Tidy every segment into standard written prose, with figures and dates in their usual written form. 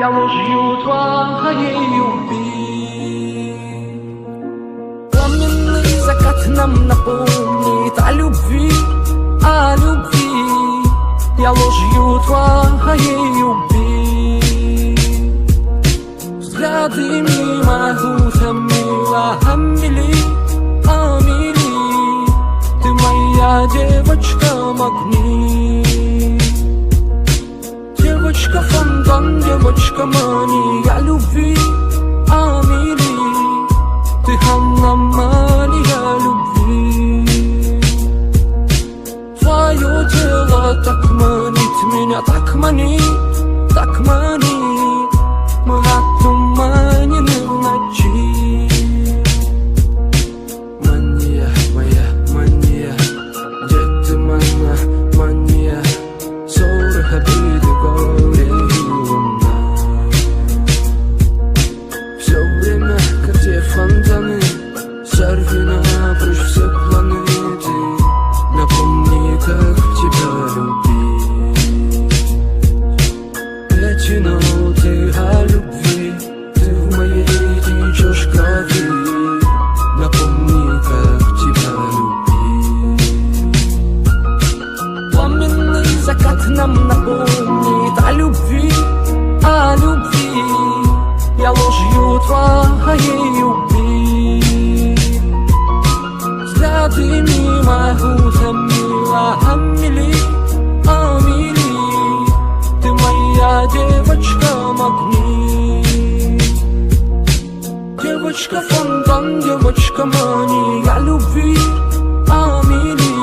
Я ложью твоей любви. Пламенный закат нам напомнит о любви, о любви. Я ложью твоей любви. Взгляды мимо утомила Амели, Амели. Ты моя девочка магнит, девочка фонтан, девочка мания любви, Амели. Ты аномалия любви. Твое тело так манит меня, так манит, так манит. Мы отуманены в ночи. Мания, моя мания, где ты моя мания? Ссоры, обиды, горе и луна. Все время, как те фонтаны, сорви напрочь все планеты. Напомни, как тебя любить. Эти ноты о любви, ты в моей течешь крови. Напомни, как тебя любить. Пламенный закат нам напомнит о любви, о любви. Я ложью твоей любви. Взгляды мимо утомила Амели, Амели. Ты моя девочка магнит, девочка фонтан, девочка мания любви, Амели.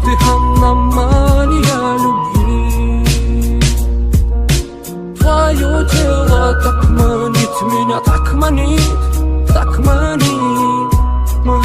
Ты аномалия любви. Твое тело так манит меня, так манит, так манит. Мы